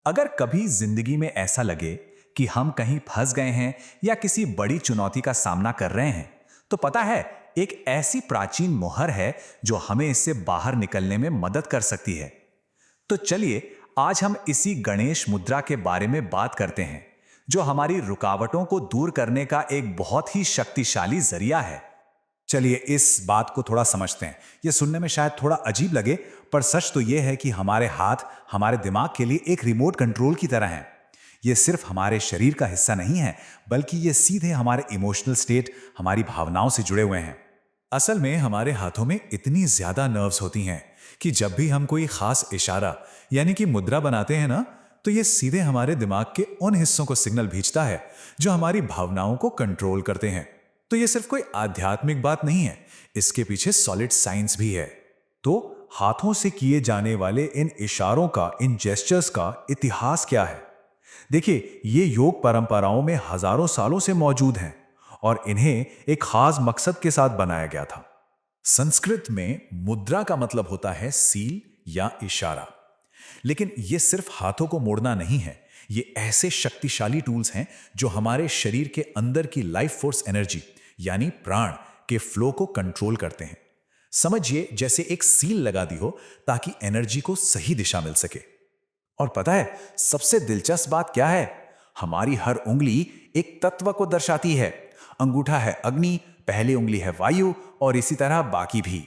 अगर कभी जिंदगी में ऐसा लगे कि हम कहीं फंस गए हैं या किसी बड़ी चुनौती का सामना कर रहे हैं, तो पता है, एक ऐसी प्राचीन मोहर है जो हमें इससे बाहर निकलने में मदद कर सकती है। तो चलिए, आज हम इसी गणेश मुद्रा के बारे में बात करते हैं, जो हमारी रुकावटों को दूर करने का एक बहुत ही शक्तिशाली जरिया है। चलिए इस बात को थोड़ा समझते हैं। यह सुनने में शायद थोड़ा अजीब लगे, पर सच तो यह है कि हमारे हाथ हमारे दिमाग के लिए एक रिमोट कंट्रोल की तरह हैं। ये सिर्फ हमारे शरीर का हिस्सा नहीं है, बल्कि ये सीधे हमारे इमोशनल स्टेट, हमारी भावनाओं से जुड़े हुए हैं। असल में हमारे हाथों में इतनी ज्यादा नर्व्स होती हैं कि जब भी हम कोई खास इशारा यानी कि मुद्रा बनाते हैं ना, तो ये सीधे हमारे दिमाग के उन हिस्सों को सिग्नल भेजता है जो हमारी भावनाओं को कंट्रोल करते हैं। तो ये सिर्फ कोई आध्यात्मिक बात नहीं है, इसके पीछे सॉलिड साइंस भी है। तो हाथों से किए जाने वाले इन इशारों का, इन जेस्चर्स का इतिहास क्या है? देखिए, ये योग परंपराओं में हजारों सालों से मौजूद हैं और इन्हें एक खास मकसद के साथ बनाया गया था। संस्कृत में मुद्रा का मतलब होता है सील या इशारा। लेकिन ये सिर्फ हाथों को मोड़ना नहीं है, ये ऐसे शक्तिशाली टूल्स हैं जो हमारे शरीर के अंदर की लाइफ फोर्स एनर्जी यानी प्राण के फ्लो को कंट्रोल करते हैं। समझिए जैसे एक सील लगा दी हो ताकि एनर्जी को सही दिशा मिल सके। और पता है सबसे दिलचस्प बात क्या है? हमारी हर उंगली एक तत्व को दर्शाती है। अंगूठा है अग्नि, पहली उंगली है वायु और इसी तरह बाकी भी।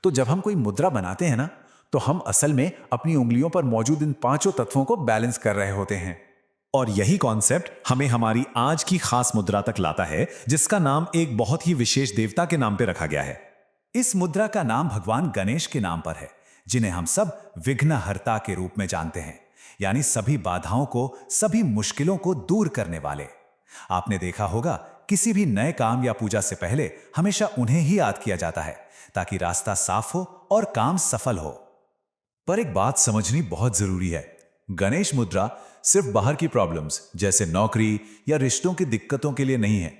तो जब हम कोई मुद्रा बनाते हैं ना, तो हम असल में अपनी उंगलियों पर मौजूद इन पांचों तत्वों को बैलेंस कर रहे होते हैं। और यही कॉन्सेप्ट हमें हमारी आज की खास मुद्रा तक लाता है, जिसका नाम एक बहुत ही विशेष देवता के नाम पर रखा गया है। इस मुद्रा का नाम भगवान गणेश के नाम पर है, जिन्हें हम सब विघ्नहर्ता के रूप में जानते हैं, यानी सभी बाधाओं को, सभी मुश्किलों को दूर करने वाले। आपने देखा होगा, किसी भी नए काम या पूजा से पहले हमेशा उन्हें ही याद किया जाता है ताकि रास्ता साफ हो और काम सफल हो। पर एक बात समझनी बहुत जरूरी है, गणेश मुद्रा सिर्फ बाहर की प्रॉब्लम्स जैसे नौकरी या रिश्तों की दिक्कतों के लिए नहीं है।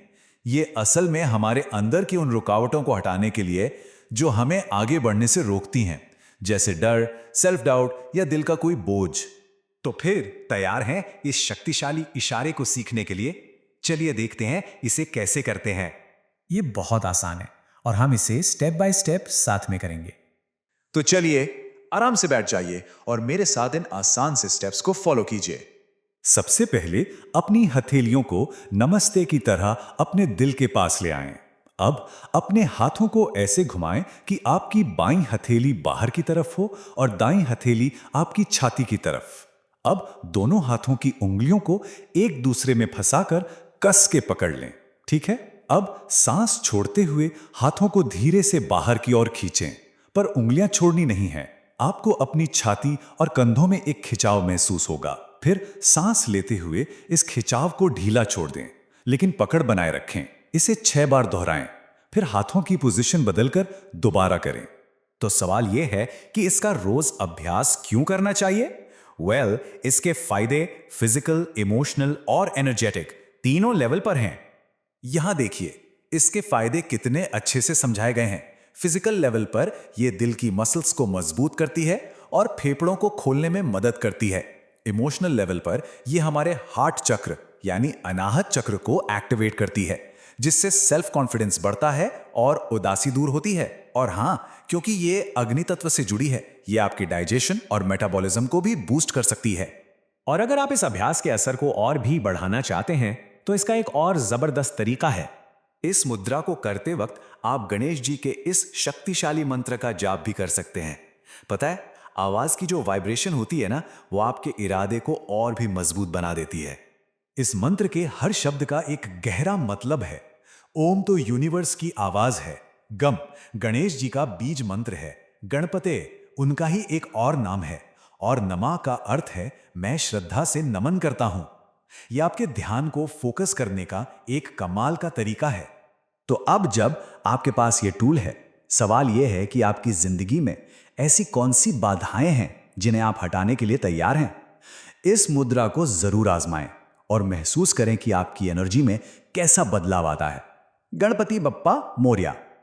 ये असल में हमारे अंदर की उन रुकावटों को हटाने के लिए जो हमें आगे बढ़ने से रोकती हैं, जैसे डर, सेल्फ डाउट या दिल का कोई बोझ। तो फिर तैयार हैं इस शक्तिशाली इशारे को सीखने के लिए? चलिए देखते हैं इसे कैसे करते हैं। ये बहुत आसान है और हम इसे स्टेप बाय स्टेप साथ में करेंगे। तो चलिए आराम से बैठ जाइए और मेरे साथ इन आसान से स्टेप्स को फॉलो कीजिए। सबसे पहले अपनी हथेलियों को नमस्ते की तरह अपने दिल के पास ले आएं। अब अपने हाथों को ऐसे घुमाएं कि आपकी बाईं हथेली बाहर की तरफ हो और दाईं हथेली आपकी छाती की तरफ। अब दोनों हाथों की उंगलियों को एक दूसरे में फंसाकर कस के पकड़ लें। ठीक है? अब सांस छोड़ते हुए हाथों को धीरे से बाहर की ओर खींचें, पर उंगलियां छोड़नी नहीं है। आपको अपनी छाती और कंधों में एक खिंचाव महसूस होगा। फिर सांस लेते हुए इस खिंचाव को ढीला छोड़ दें, लेकिन पकड़ बनाए रखें। इसे 6 बार दोहराएं, फिर हाथों की पोजीशन बदलकर दोबारा करें। तो सवाल यह है कि इसका रोज अभ्यास क्यों करना चाहिए? इसके फायदे फिजिकल, इमोशनल और एनर्जेटिक तीनों लेवल पर हैं। यहां देखिए, इसके फायदे कितने अच्छे से समझाए गए हैं। फिजिकल लेवल पर यह दिल की मसल्स को मजबूत करती है और फेफड़ों को खोलने में मदद करती है। इमोशनल लेवल पर यह हमारे हार्ट चक्र यानी अनाहत चक्र को एक्टिवेट करती है, जिससे सेल्फ कॉन्फिडेंस बढ़ता है और उदासी दूर होती है। और हां, क्योंकि ये अग्नि तत्व से जुड़ी है, ये आपकी डाइजेशन और मेटाबॉलिज्म को भी बूस्ट कर सकती है। और अगर आप इस अभ्यास के असर को और भी बढ़ाना चाहते हैं, तो इसका एक और जबरदस्त तरीका है। इस मुद्रा को करते वक्त आप गणेश जी के इस शक्तिशाली मंत्र का जाप भी कर सकते हैं। पता है, आवाज की जो वाइब्रेशन होती है ना, वो आपके इरादे को और भी मजबूत बना देती है। इस मंत्र के हर शब्द का एक गहरा मतलब है। ओम तो यूनिवर्स की आवाज है, गम गणेश जी का बीज मंत्र है, गणपते उनका ही एक और नाम है, और नमा का अर्थ है मैं श्रद्धा से नमन करता हूं। यह आपके ध्यान को फोकस करने का एक कमाल का तरीका है। तो अब जब आपके पास ये टूल है, सवाल यह है कि आपकी जिंदगी में ऐसी कौन सी बाधाएं हैं जिन्हें आप हटाने के लिए तैयार हैं। इस मुद्रा को जरूर आजमाएं और महसूस करें कि आपकी एनर्जी में कैसा बदलाव आता है। गणपति बप्पा मोरया।